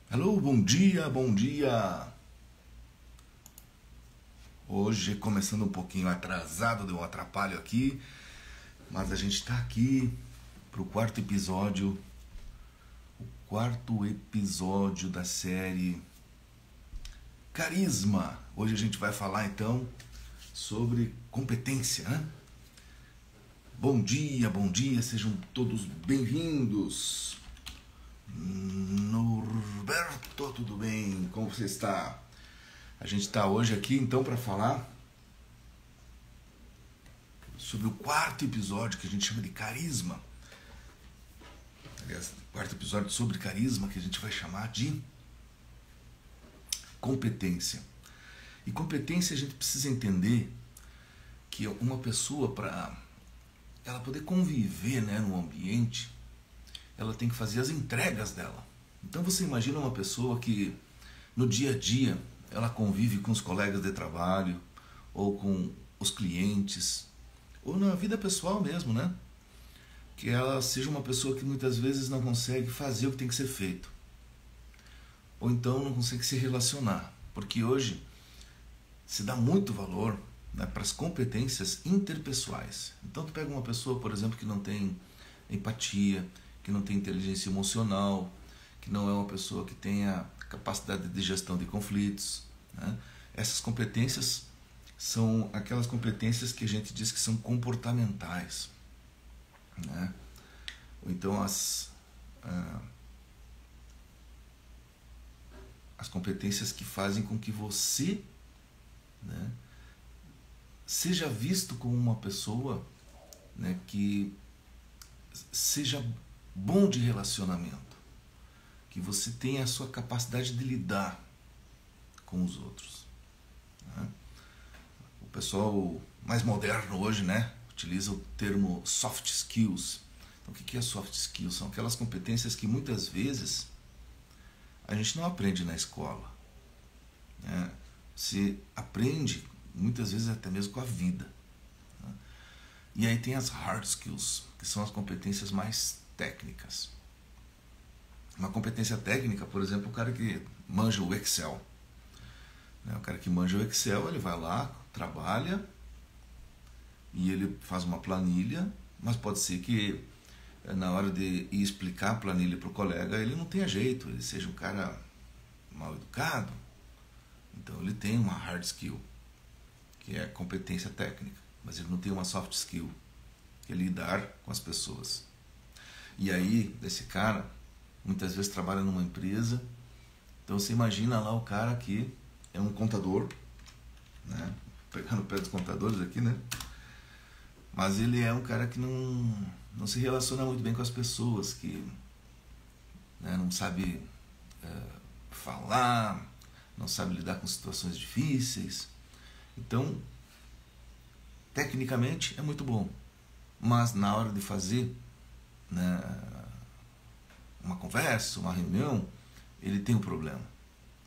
Alô, bom dia, bom dia. Hoje começando um pouquinho atrasado, deu um atrapalho aqui, mas a gente está aqui pro quarto episódio da série Carisma. Hoje a gente vai falar então sobre competência, né? Bom dia, sejam todos bem-vindos. Norberto, tudo bem? Como você está? A gente está hoje aqui então para falar sobre o quarto episódio que a gente chama de carisma. Aliás, quarto episódio sobre carisma que a gente vai chamar de competência. E competência a gente precisa entender que uma pessoa, para ela poder conviver, né, no ambiente, ela tem que fazer as entregas dela. Então você imagina uma pessoa que no dia a dia ela convive com os colegas de trabalho, ou com os clientes, ou na vida pessoal mesmo, né? Que ela seja uma pessoa que muitas vezes não consegue fazer o que tem que ser feito. Ou então não consegue se relacionar. Porque hoje se dá muito valor, né, para as competências interpessoais. Então tu pega uma pessoa, por exemplo, que não tem empatia, que não tem inteligência emocional, que não é uma pessoa que tenha capacidade de gestão de conflitos, né? Essas competências são aquelas competências que a gente diz que são comportamentais, né? Ou então as competências que fazem com que você, né, seja visto como uma pessoa, né, que seja bom de relacionamento, que você tenha a sua capacidade de lidar com os outros, né? O pessoal mais moderno hoje, né, utiliza o termo soft skills. Então, o que é soft skills? São aquelas competências que muitas vezes a gente não aprende na escola, né? Se aprende muitas vezes até mesmo com a vida, né? E aí tem as hard skills, que são as competências mais técnicas. Uma competência técnica, por exemplo, o cara que manja o Excel, né? O cara que manja o Excel, ele vai lá, trabalha e ele faz uma planilha, mas pode ser que na hora de ir explicar a planilha para o colega, ele não tenha jeito, ele seja um cara mal educado. Então ele tem uma hard skill, que é competência técnica, mas ele não tem uma soft skill, que é lidar com as pessoas. E aí, esse cara muitas vezes trabalha numa empresa, então você imagina lá o cara que é um contador, né? Pegando o pé dos contadores aqui, né? Mas ele é um cara que não se relaciona muito bem com as pessoas, que, né, não sabe falar, não sabe lidar com situações difíceis. Então, tecnicamente é muito bom, mas na hora de fazer, né, uma conversa, uma reunião, ele tem um problema.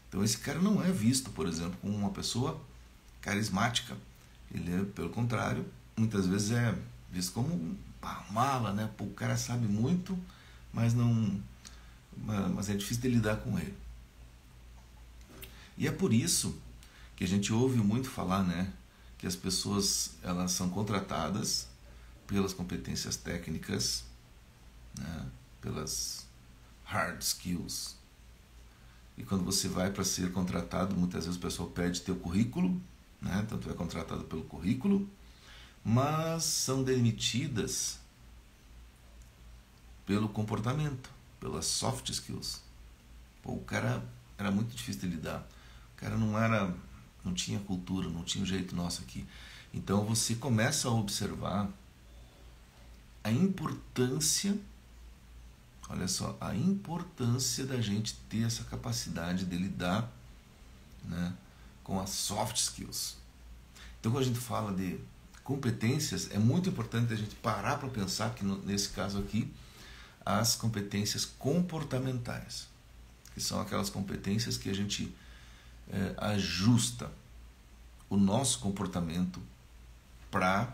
Então esse cara não é visto, por exemplo, como uma pessoa carismática. Ele é, pelo contrário, muitas vezes é visto como uma mala, né? Pô, o cara sabe muito, mas é difícil de lidar com ele. E é por isso que a gente ouve muito falar, né, que as pessoas, elas são contratadas pelas competências técnicas, né, pelas hard skills. E quando você vai para ser contratado, muitas vezes o pessoal pede teu currículo, né? Então tu é contratado pelo currículo, mas são demitidas pelo comportamento, pelas soft skills. Pô, o cara era muito difícil de lidar. O cara não tinha cultura, não tinha o jeito nosso aqui. Então você começa a observar a importância, olha só, a importância da gente ter essa capacidade de lidar, né, com as soft skills. Então, quando a gente fala de competências, é muito importante a gente parar para pensar que, nesse caso aqui, as competências comportamentais, que são aquelas competências que a gente ajusta o nosso comportamento para,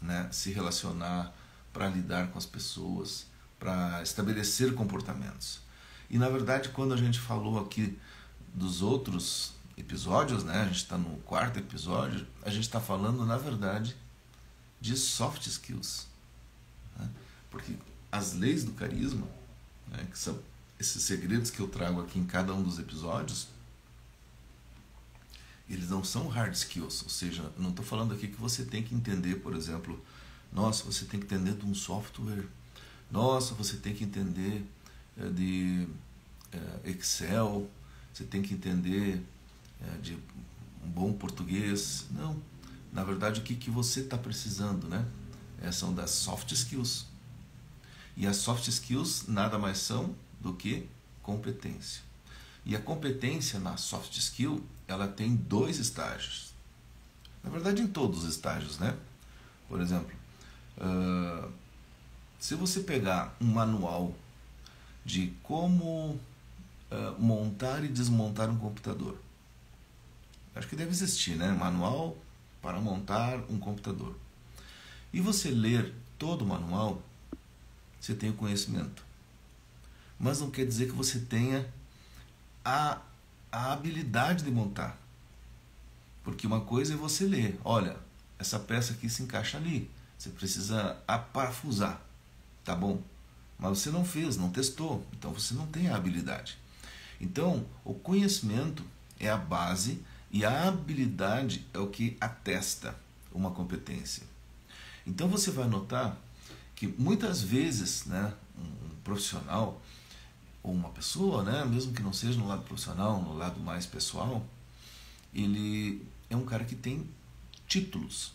né, se relacionar, para lidar com as pessoas, para estabelecer comportamentos. E na verdade, quando a gente falou aqui dos outros episódios, né, a gente está no 4º episódio, a gente está falando, na verdade, de soft skills, né? Porque as leis do carisma, né, que são esses segredos que eu trago aqui em cada um dos episódios, eles não são hard skills, ou seja, não estou falando aqui que você tem que entender, por exemplo, nossa, você tem que entender de um software, nossa, você tem que entender de Excel, você tem que entender de um bom português. Não, na verdade o que você está precisando, né? São das soft skills. E as soft skills nada mais são do que competência. E a competência na soft skill, ela tem 2 estágios. Na verdade, em todos os estágios, né? Por exemplo, se você pegar um manual de como montar e desmontar um computador, acho que deve existir, né? Manual para montar um computador. E você ler todo o manual, você tem o conhecimento. Mas não quer dizer que você tenha a habilidade de montar. Porque uma coisa é você ler, olha, essa peça aqui se encaixa ali, você precisa aparafusar, tá bom? Mas você não fez, não testou, então você não tem a habilidade. Então, o conhecimento é a base e a habilidade é o que atesta uma competência. Então você vai notar que muitas vezes, né, um profissional ou uma pessoa, né, mesmo que não seja no lado profissional, no lado mais pessoal, ele é um cara que tem títulos.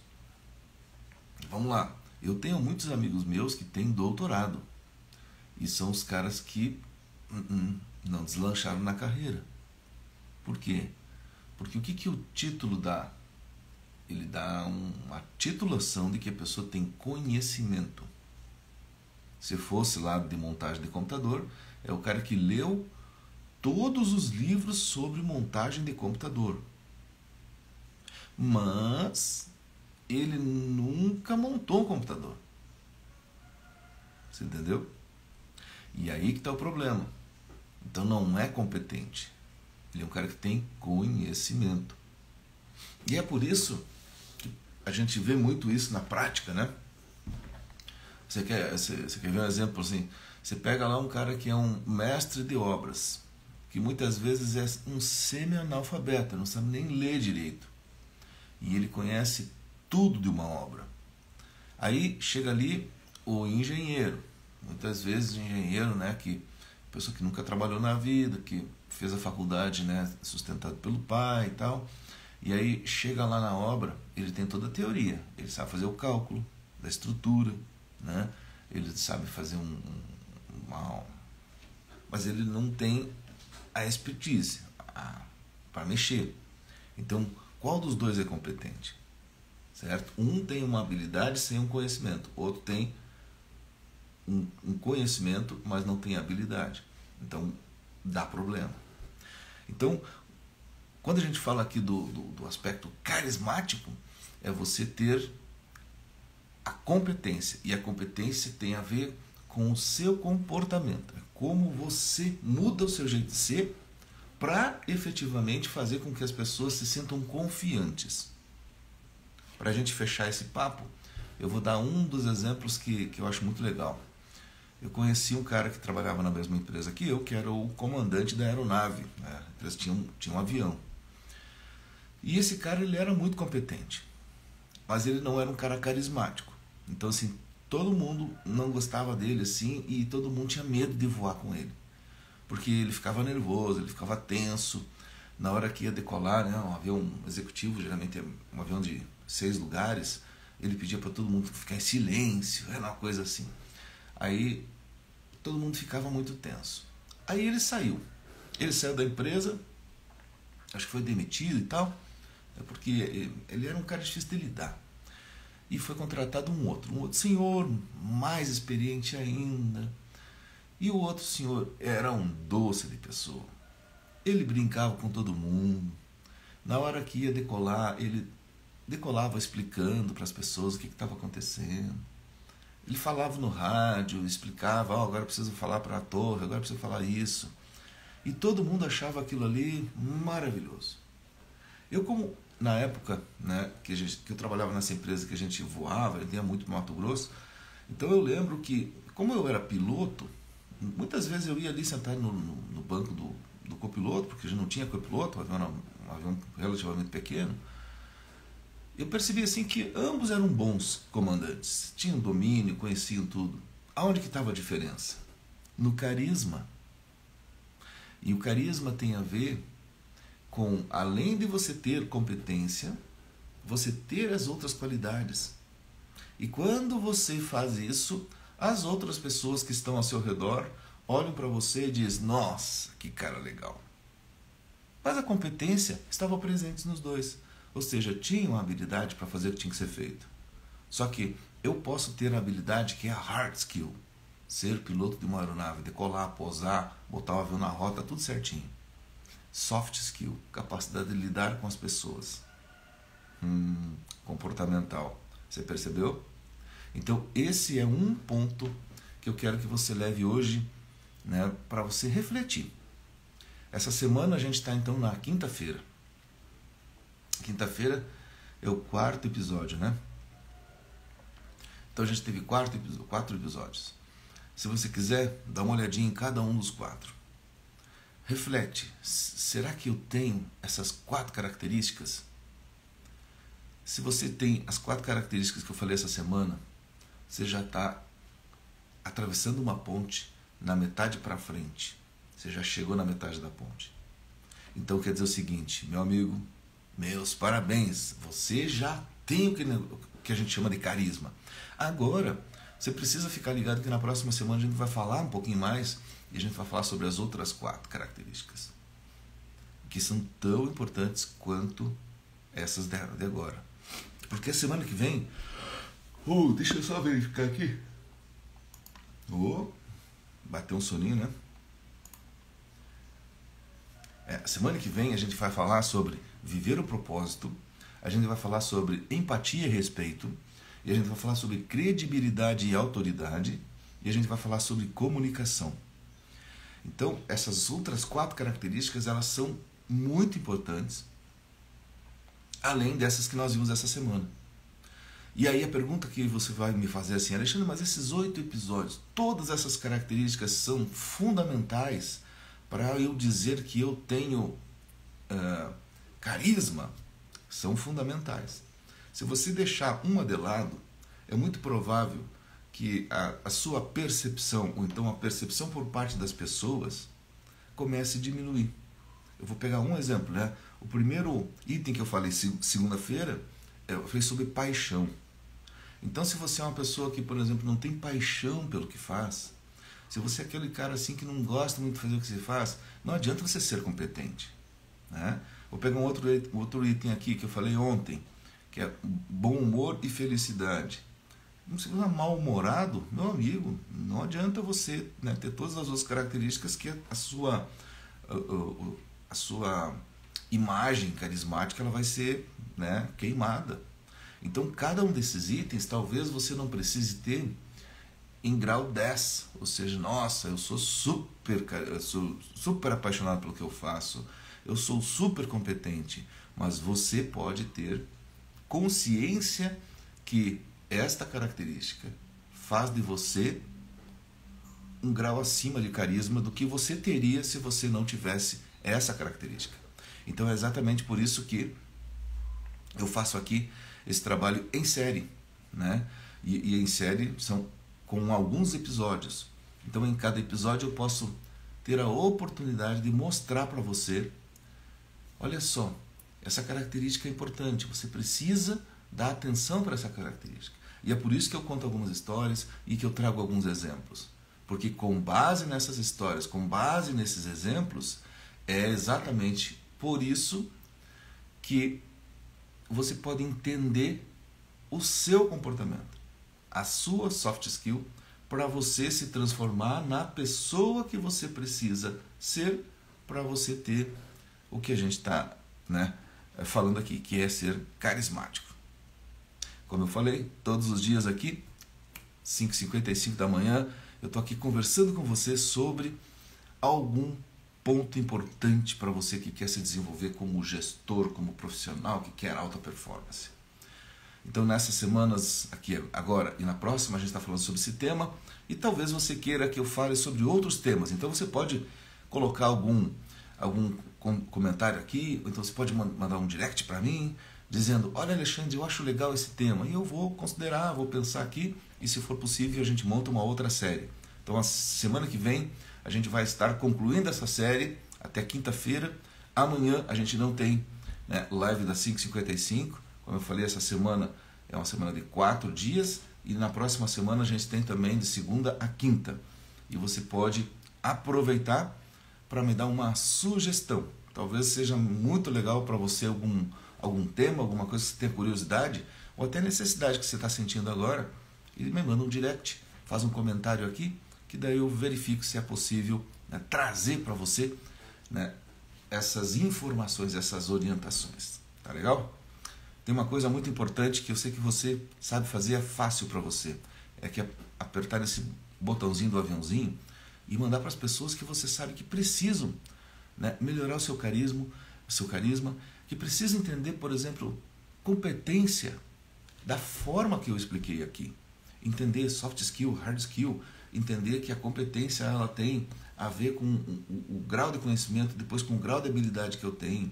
Vamos lá, eu tenho muitos amigos meus que têm doutorado e são os caras que não deslancharam na carreira. Por quê? Porque o que o título dá? Ele dá uma titulação de que a pessoa tem conhecimento. Se fosse lá de montagem de computador, é o cara que leu todos os livros sobre montagem de computador. Mas ele nunca montou um computador. Você entendeu? E aí que está o problema. Então não é competente. Ele é um cara que tem conhecimento. E é por isso que a gente vê muito isso na prática, né? Você quer ver um exemplo assim? Você pega lá um cara que é um mestre de obras, que muitas vezes é um semi-analfabeto, não sabe nem ler direito. E ele conhece tudo de uma obra. Aí chega ali o engenheiro. Muitas vezes o engenheiro, né, pessoa que nunca trabalhou na vida, que fez a faculdade, né, sustentado pelo pai e tal. E aí chega lá na obra, ele tem toda a teoria. Ele sabe fazer o cálculo da estrutura, né? Ele sabe fazer mas ele não tem a expertise para mexer. Então, qual dos dois é competente? Certo? Um tem uma habilidade sem um conhecimento, outro tem um conhecimento, mas não tem habilidade. Então, dá problema. Então, quando a gente fala aqui do aspecto carismático, é você ter a competência. E a competência tem a ver com o seu comportamento. É como você muda o seu jeito de ser para efetivamente fazer com que as pessoas se sintam confiantes. Para a gente fechar esse papo, eu vou dar um dos exemplos que eu acho muito legal. Eu conheci um cara que trabalhava na mesma empresa que eu, que era o comandante da aeronave, né? Eles tinham um avião. E esse cara, ele era muito competente, mas ele não era um cara carismático. Então, assim, todo mundo não gostava dele, assim, e todo mundo tinha medo de voar com ele. Porque ele ficava nervoso, ele ficava tenso. Na hora que ia decolar, né, um avião executivo, geralmente é um avião de 6 lugares, ele pedia para todo mundo ficar em silêncio, era uma coisa assim. Aí todo mundo ficava muito tenso. Aí ele saiu. Ele saiu da empresa, acho que foi demitido e tal, porque ele era um cara difícil de lidar. E foi contratado um outro senhor, mais experiente ainda. E o outro senhor era um doce de pessoa. Ele brincava com todo mundo. Na hora que ia decolar, ele decolava explicando para as pessoas o que estava acontecendo. Ele falava no rádio, explicava, agora preciso falar para a torre, agora preciso falar isso. E todo mundo achava aquilo ali maravilhoso. Eu, como na época, né, que eu trabalhava nessa empresa que a gente voava, eu ia muito para Mato Grosso, então eu lembro que, como eu era piloto, muitas vezes eu ia ali sentar no banco do copiloto, porque a gente não tinha copiloto, o avião era um avião relativamente pequeno. Eu percebi assim que ambos eram bons comandantes, tinham domínio, conheciam tudo. Aonde que estava a diferença? No carisma. E o carisma tem a ver com, além de você ter competência, você ter as outras qualidades. E quando você faz isso, as outras pessoas que estão ao seu redor olham para você e dizem: nossa, que cara legal. Mas a competência estava presente nos dois. Ou seja, tinham a habilidade para fazer o que tinha que ser feito. Só que eu posso ter a habilidade que é a hard skill. Ser piloto de uma aeronave, decolar, pousar, botar o avião na rota, tudo certinho. Soft skill, capacidade de lidar com as pessoas. Comportamental. Você percebeu? Então esse é um ponto que eu quero que você leve hoje, né, para você refletir. Essa semana a gente está então na quinta-feira. Quinta-feira é o 4º episódio, né? Então a gente teve 4 episódios. Se você quiser, dá uma olhadinha em cada um dos 4. Reflete, será que eu tenho essas 4 características? Se você tem as 4 características que eu falei essa semana, você já está atravessando uma ponte na metade para frente. Você já chegou na metade da ponte. Então quer dizer o seguinte, meu amigo, meus parabéns, você já tem o que a gente chama de carisma. Agora, você precisa ficar ligado que na próxima semana a gente vai falar um pouquinho mais e a gente vai falar sobre as outras 4 características, que são tão importantes quanto essas de agora. Porque a semana que vem... deixa eu só verificar aqui. Bateu um soninho, né? Semana que vem a gente vai falar sobre viver o propósito, a gente vai falar sobre empatia e respeito, e a gente vai falar sobre credibilidade e autoridade, e a gente vai falar sobre comunicação. Então, essas outras 4 características, elas são muito importantes, além dessas que nós vimos essa semana. E aí a pergunta que você vai me fazer é assim: Alexandre, mas esses 8 episódios, todas essas características são fundamentais para eu dizer que eu tenho carisma? São fundamentais. Se você deixar uma de lado, é muito provável que a sua percepção, ou então a percepção por parte das pessoas, comece a diminuir. Eu vou pegar um exemplo, né? O primeiro item que eu falei segunda-feira, eu falei sobre paixão. Então, se você é uma pessoa que, por exemplo, não tem paixão pelo que faz, se você é aquele cara assim que não gosta muito de fazer o que você faz, não adianta você ser competente, né? Vou pegar um outro item aqui que eu falei ontem, que é bom humor e felicidade. Se você é mal-humorado, meu amigo, não adianta você, né, ter todas as outras características que a sua imagem carismática ela vai ser, né, queimada. Então, cada um desses itens, talvez você não precise ter em grau 10, ou seja, nossa, eu sou super apaixonado pelo que eu faço, eu sou super competente, mas você pode ter consciência que esta característica faz de você um grau acima de carisma do que você teria se você não tivesse essa característica. Então é exatamente por isso que eu faço aqui esse trabalho em série, né? E em série são com alguns episódios. Então em cada episódio eu posso ter a oportunidade de mostrar para você, olha só, essa característica é importante, você precisa dar atenção para essa característica. E é por isso que eu conto algumas histórias e que eu trago alguns exemplos. Porque com base nessas histórias, com base nesses exemplos, é exatamente por isso que você pode entender o seu comportamento, a sua soft skill, para você se transformar na pessoa que você precisa ser para você ter o que a gente está, né, falando aqui, que é ser carismático. Como eu falei, todos os dias aqui, 5h55 da manhã, eu estou aqui conversando com você sobre algum ponto importante para você que quer se desenvolver como gestor, como profissional, que quer alta performance. Então nessas semanas, aqui agora e na próxima, a gente está falando sobre esse tema, e talvez você queira que eu fale sobre outros temas. Então você pode colocar algum comentário aqui, ou então você pode mandar um direct para mim, dizendo, olha Alexandre, eu acho legal esse tema, e eu vou considerar, vou pensar aqui, e se for possível a gente monta uma outra série. Então a semana que vem a gente vai estar concluindo essa série até quinta-feira. Amanhã a gente não tem, né, live das 5h55, como eu falei, essa semana é uma semana de 4 dias, e na próxima semana a gente tem também de segunda a quinta. E você pode aproveitar para me dar uma sugestão. Talvez seja muito legal para você algum tema, alguma coisa que você tenha curiosidade, ou até necessidade que você está sentindo agora, e me manda um direct, faz um comentário aqui, que daí eu verifico se é possível, né, trazer para você, né, essas informações, essas orientações. Tá legal? Tem uma coisa muito importante que eu sei que você sabe fazer, é fácil para você. É que apertar nesse botãozinho do aviãozinho e mandar para as pessoas que você sabe que precisam, né, melhorar o seu carisma, que precisam entender, por exemplo, competência da forma que eu expliquei aqui. Entender soft skill, hard skill, entender que a competência ela tem a ver com o grau de conhecimento, depois com o grau de habilidade que eu tenho.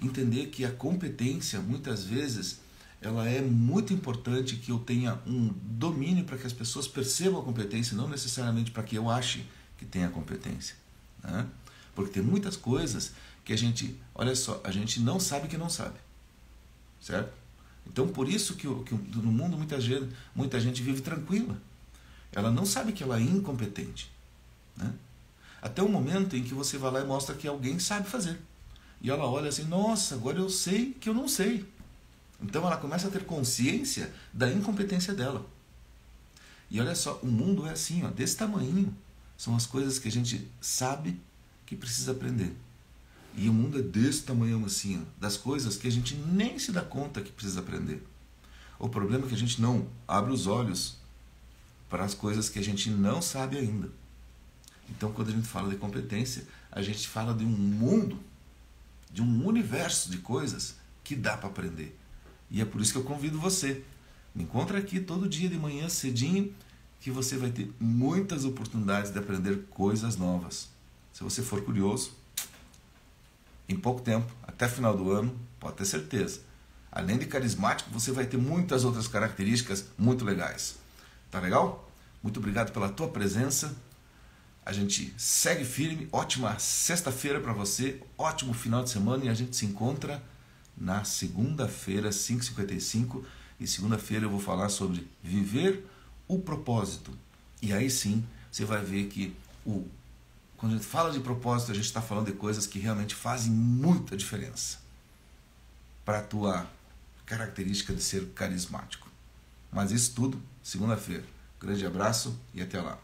Entender que a competência, muitas vezes, ela é muito importante que eu tenha um domínio para que as pessoas percebam a competência, não necessariamente para que eu ache que tenha a competência, né? Porque tem muitas coisas que a gente, olha só, a gente não sabe que não sabe, certo? Então por isso que no mundo muita gente vive tranquila. Ela não sabe que ela é incompetente, né? Até o momento em que você vai lá e mostra que alguém sabe fazer. E ela olha assim, nossa, agora eu sei que eu não sei. Então ela começa a ter consciência da incompetência dela. E olha só, o mundo é assim, ó, desse tamanho. São as coisas que a gente sabe que precisa aprender. E o mundo é desse tamanho assim, ó, das coisas que a gente nem se dá conta que precisa aprender. O problema é que a gente não abre os olhos para as coisas que a gente não sabe ainda. Então quando a gente fala de competência, a gente fala de um mundo, de um universo de coisas que dá para aprender. E é por isso que eu convido você. Me encontra aqui todo dia de manhã cedinho, que você vai ter muitas oportunidades de aprender coisas novas. Se você for curioso, em pouco tempo, até final do ano, pode ter certeza. Além de carismático, você vai ter muitas outras características muito legais. Tá legal? Muito obrigado pela tua presença. A gente segue firme. Ótima sexta-feira para você. Ótimo final de semana. E a gente se encontra na segunda-feira, 5h55. E segunda-feira eu vou falar sobre viver o propósito. E aí sim, você vai ver que quando a gente fala de propósito, a gente está falando de coisas que realmente fazem muita diferença para a tua característica de ser carismático. Mas isso tudo, segunda-feira. Grande abraço e até lá.